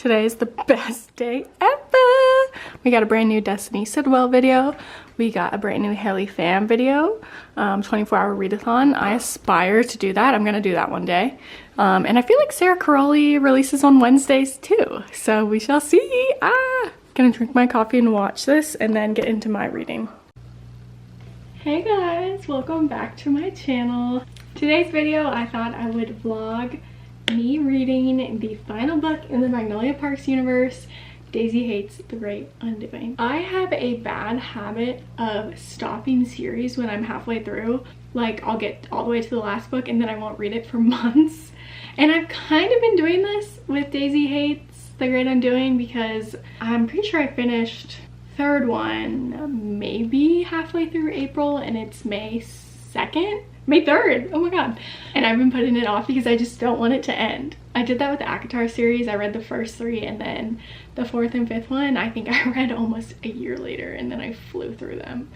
Today is the best day ever. We got a brand new Destiny Sidwell video. We got a brand new Haley Pham video, 24-hour readathon. I aspire to do that. I'm gonna do that one day. And I feel like Sarah Caroli releases on Wednesdays too. So we shall see. Gonna drink my coffee and watch this and then get into my reading. Hey guys, welcome back to my channel. Today's video, I thought I would vlog me reading the final book in the Magnolia Parks universe, Daisy Haites, The Great Undoing. I have a bad habit of stopping series when I'm halfway through. Like, I'll get all the way to the last book and then I won't read it for months. And I've kind of been doing this with Daisy Haites, The Great Undoing, because I'm pretty sure I finished third one maybe halfway through April and it's May 2nd? May 3rd, oh my god. And I've been putting it off because I just don't want it to end. I did that with the ACOTAR series. I read the first 3 and then the 4th and 5th one, I think I read almost a year later and then I flew through them.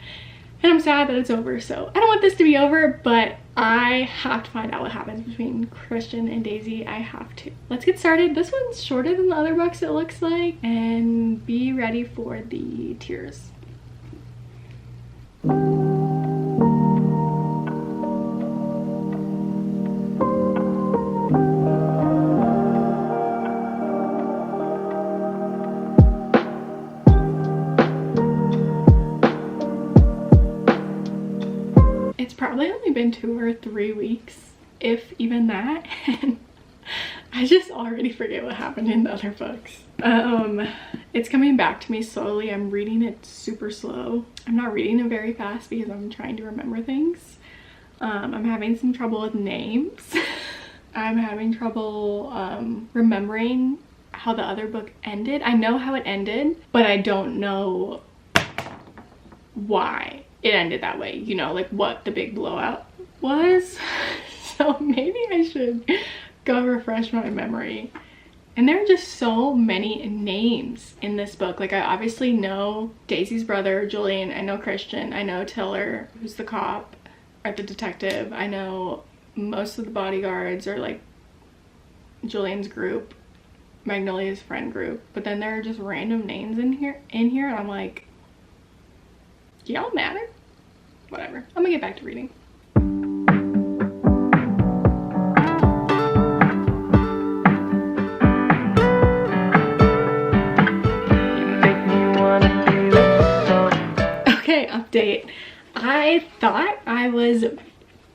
And I'm sad that it's over, so I don't want this to be over, but I have to find out what happens between Christian and Daisy. I have to. Let's get started. This one's shorter than the other books, it looks like, and be ready for the tears. It's probably only been 2 or 3 weeks, if even that, and I just already forget what happened in the other books. It's coming back to me slowly. I'm reading it super slow. I'm not reading it very fast because I'm trying to remember things. I'm having some trouble with names. I'm having trouble remembering how the other book ended. I know how it ended, but I don't know why it ended that way, you know, like what the big blowout was. So maybe I should go refresh my memory. And there are just so many names in this book. Like, I obviously know Daisy's brother, Julian. I know Christian. I know Tiller, who's the cop or the detective. I know most of the bodyguards or like Julian's group, Magnolia's friend group. But then there are just random names in here, and I'm like, do y'all matter? Whatever. I'm gonna get back to reading. Okay, update. I thought I was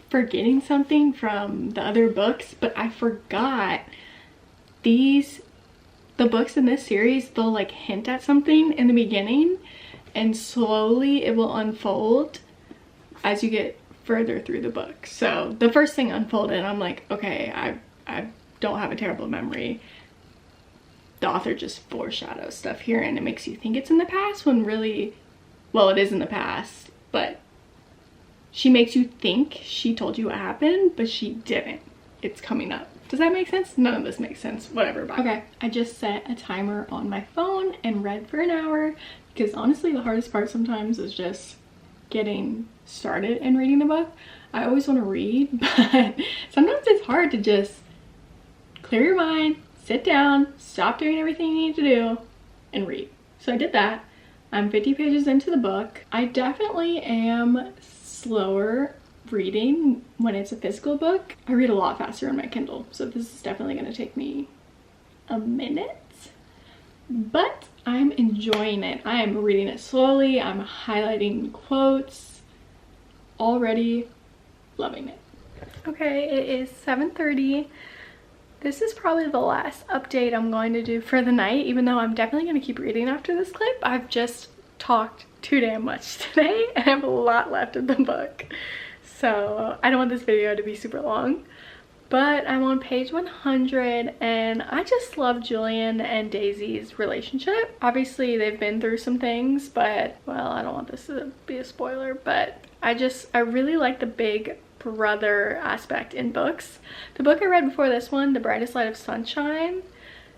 forgetting something from the other books, but I forgot the books in this series, they'll like hint at something in the beginning and slowly it will unfold as you get further through the book. So the first thing unfolded, I'm like, okay, I don't have a terrible memory. The author just foreshadows stuff here and it makes you think it's in the past when really, well, it is in the past, but she makes you think she told you what happened, but she didn't. It's coming up. Does that make sense? None of this makes sense. Whatever. Bye. Okay, I just set a timer on my phone and read for an hour because honestly the hardest part sometimes is just getting started and reading the book. I always want to read, but sometimes it's hard to just clear your mind, sit down, stop doing everything you need to do, and read. So I did that. I'm 50 pages into the book. I definitely am slower reading when it's a physical book. I read a lot faster on my Kindle, so this is definitely going to take me a minute, but I'm enjoying it. I am reading it slowly. I'm highlighting quotes. Already loving it. Okay, it is 7:30. This is probably the last update I'm going to do for the night, even though I'm definitely going to keep reading after this clip. I've just talked too damn much today and I have a lot left of the book. So I don't want this video to be super long, but I'm on page 100 and I just love Julian and Daisy's relationship. Obviously they've been through some things, but well, I don't want this to be a spoiler, but I really like the big brother aspect in books. The book I read before this one, The Brightest Light of Sunshine,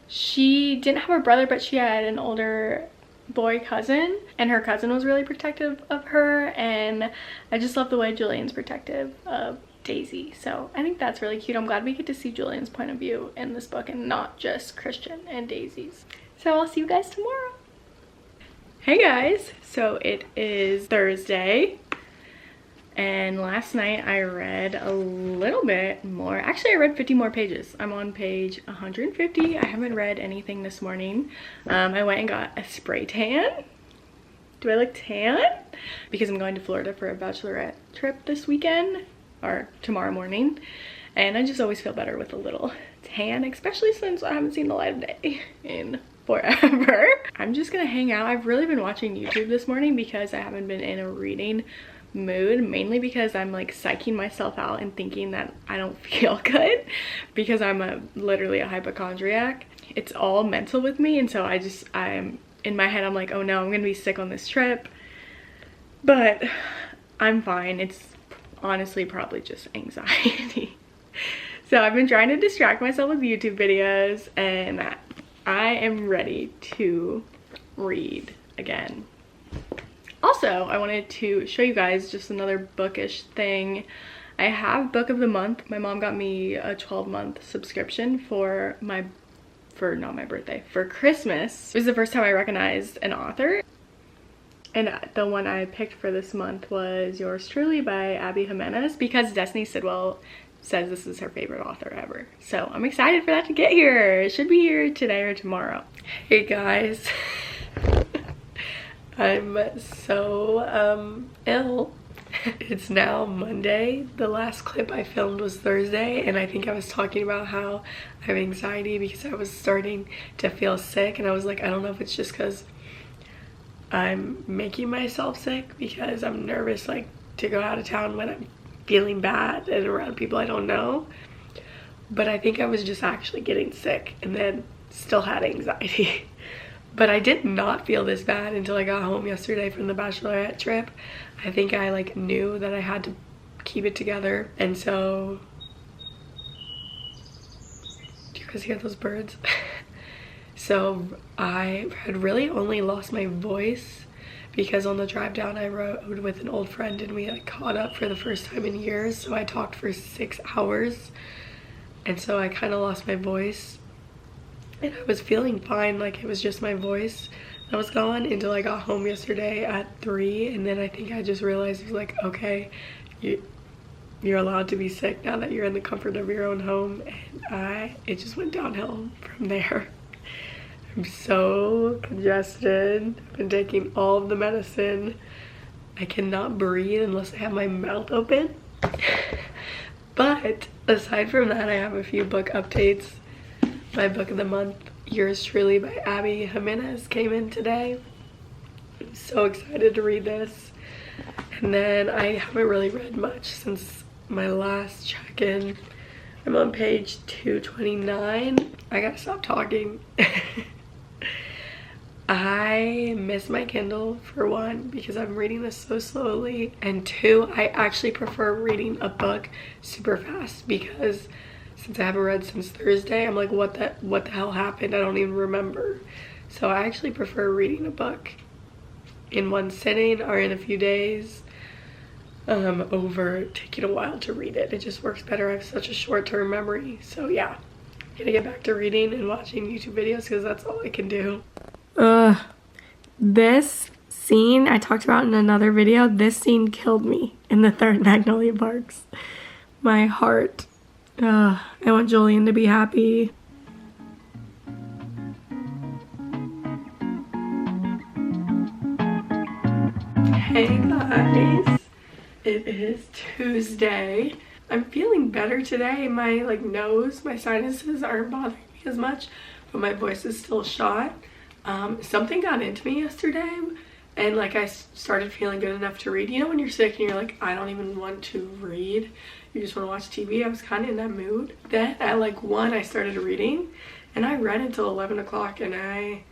she didn't have a brother, but she had an older boy cousin, and her cousin was really protective of her, and I just love the way Julian's protective of Daisy. So I think that's really cute. I'm glad we get to see Julian's point of view in this book and not just Christian and Daisy's. So I'll see you guys tomorrow. Hey guys, so it is Thursday. And last night I read a little bit more. Actually, I read 50 more pages. I'm on page 150. I haven't read anything this morning. I went and got a spray tan. Do I look tan? Because I'm going to Florida for a bachelorette trip this weekend, or tomorrow morning. And I just always feel better with a little tan, especially since I haven't seen the light of day in forever. I'm just gonna hang out. I've really been watching YouTube this morning because I haven't been in a reading mood, mainly because I'm like psyching myself out and thinking that I don't feel good because I'm literally a hypochondriac. It's all mental with me, and so I'm in my head, I'm like, oh no, I'm gonna be sick on this trip, but I'm fine. It's honestly probably just anxiety. So I've been trying to distract myself with YouTube videos, and I am ready to read again. Also, I wanted to show you guys just another bookish thing. I have book of the month. My mom got me a 12-month subscription for not my birthday, for Christmas. It was the first time I recognized an author. And the one I picked for this month was Yours Truly by Abby Jimenez, because Destiny Sidwell says this is her favorite author ever. So I'm excited for that to get here. It should be here today or tomorrow. Hey guys. I'm so ill. It's now Monday. The last clip I filmed was Thursday, and I think I was talking about how I have anxiety because I was starting to feel sick, and I was like, I don't know if it's just because I'm making myself sick because I'm nervous like to go out of town when I'm feeling bad and around people I don't know, but I think I was just actually getting sick and then still had anxiety. But I did not feel this bad until I got home yesterday from the bachelorette trip. I think I like knew that I had to keep it together. And so, do you guys hear those birds? So I had really only lost my voice because on the drive down I rode with an old friend and we like caught up for the first time in years. So I talked for 6 hours. And so I kind of lost my voice. And I was feeling fine, like it was just my voice that was gone until I got home yesterday at 3, and then I think I just realized, it was like, okay, you're allowed to be sick now that you're in the comfort of your own home, and it just went downhill from there. I'm so congested. I've been taking all of the medicine. I cannot breathe unless I have my mouth open. But aside from that, I have a few book updates. My book of the month, Yours Truly by Abby Jimenez, came in today. I'm so excited to read this. And then I haven't really read much since my last check-in. I'm on page 229. I gotta stop talking. I miss my Kindle, for one, because I'm reading this so slowly, and 2, I actually prefer reading a book super fast because since I haven't read since Thursday, I'm like, what the hell happened? I don't even remember. So I actually prefer reading a book in one sitting or in a few days over taking a while to read it. It just works better. I have such a short-term memory. So yeah, I'm gonna get back to reading and watching YouTube videos because that's all I can do. This scene I talked about in another video, this scene killed me in the third Magnolia Parks. My heart. I want Julian to be happy. Hey guys, it is Tuesday. I'm feeling better today. My nose, my sinuses aren't bothering me as much, but my voice is still shot. Something got into me yesterday, and I started feeling good enough to read. You know when you're sick and you're like, I don't even want to read, you just want to watch TV? I was kind of in that mood. Then at 1 I started reading, and I read until 11 o'clock, and I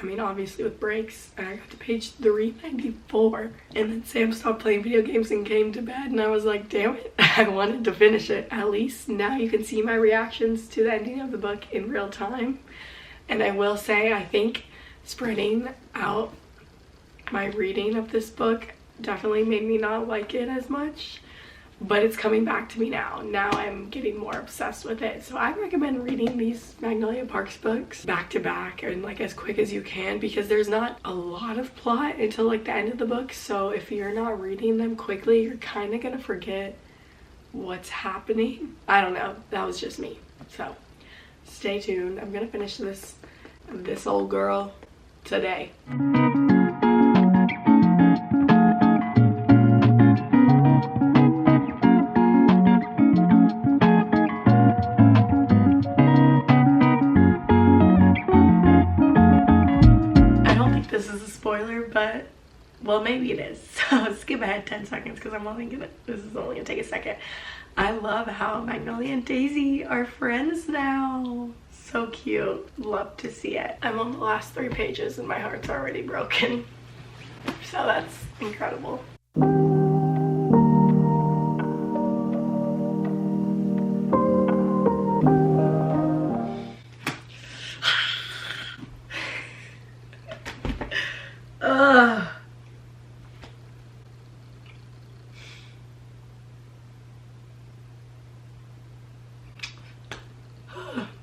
mean obviously with breaks, and I got to page 394, and then Sam stopped playing video games and came to bed, and I was like, damn it, I wanted to finish it. At least now you can see my reactions to the ending of the book in real time. And I will say, I think spreading out my reading of this book definitely made me not like it as much. but it's coming back to me now. Now I'm getting more obsessed with it. So I recommend reading these Magnolia Parks books back to back and like as quick as you can, because there's not a lot of plot until like the end of the book. So if you're not reading them quickly, you're kind of gonna forget what's happening. I don't know, that was just me. So stay tuned. I'm gonna finish this old girl today. This is a spoiler, but well, maybe it is. So skip ahead 10 seconds because this is only gonna take a second. I love how Magnolia and Daisy are friends now. So cute. Love to see it. I'm on the last 3 pages and my heart's already broken. So that's incredible.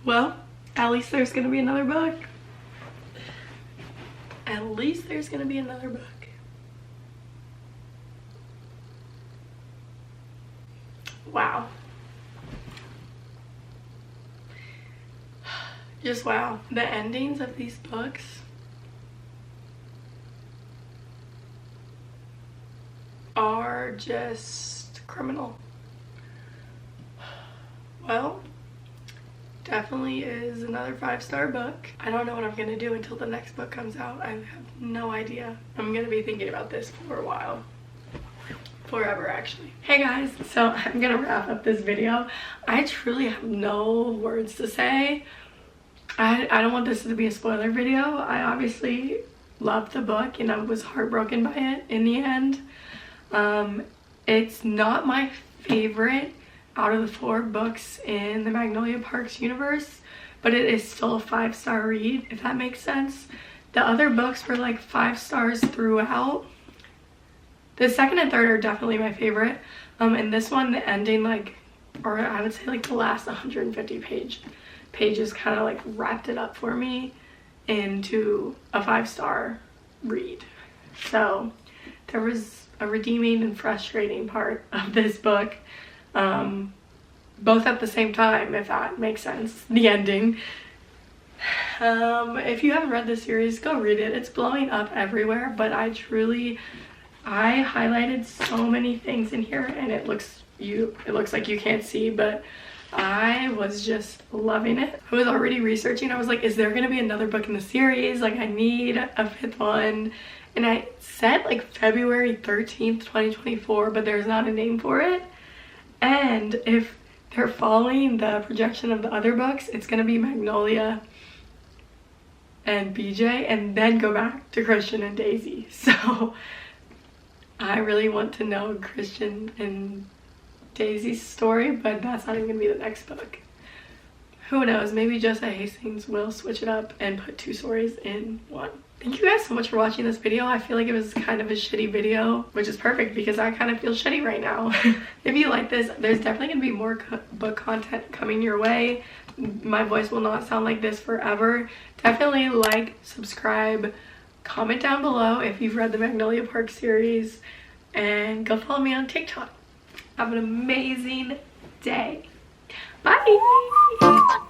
Well, at least there's gonna be another book. At least there's gonna be another book. Wow. Just wow. The endings of these books are just criminal. Well, definitely is another 5-star book. I don't know what I'm gonna do until the next book comes out. I have no idea. I'm gonna be thinking about this for a while. Forever, actually. Hey guys, so I'm gonna wrap up this video. I truly have no words to say. I don't want this to be a spoiler video. I obviously loved the book and I was heartbroken by it in the end. It's not my favorite out of the 4 books in the Magnolia Parks universe, but it is still a 5-star read, if that makes sense. The other books were like 5 stars throughout. The second and third are definitely my favorite. And this one, the ending, like, or I would say like the last 150 pages kind of like wrapped it up for me into a 5-star read. So there was a redeeming and frustrating part of this book, both at the same time, if that makes sense, the ending. If you haven't read this series, go read it. It's blowing up everywhere, but I highlighted so many things in here, and it looks like you can't see, but I was just loving it. I was already researching. I was like, is there gonna be another book in the series? Like, I need a 5th one. And I said like February 13th, 2024, but there's not a name for it. And if they're following the projection of the other books, it's gonna be Magnolia and BJ and then go back to Christian and Daisy. So I really want to know Christian and Daisy's story, but that's not even gonna be the next book. Who knows, maybe Josiah Hastings will switch it up and put 2 stories in one. Thank you guys so much for watching this video. I feel like it was kind of a shitty video, which is perfect because I kind of feel shitty right now. If you like this, there's definitely gonna be more book content coming your way. My voice will not sound like this forever. Definitely like, subscribe, comment down below if you've read the Magnolia Parks series, and go follow me on TikTok. Have an amazing day. Bye.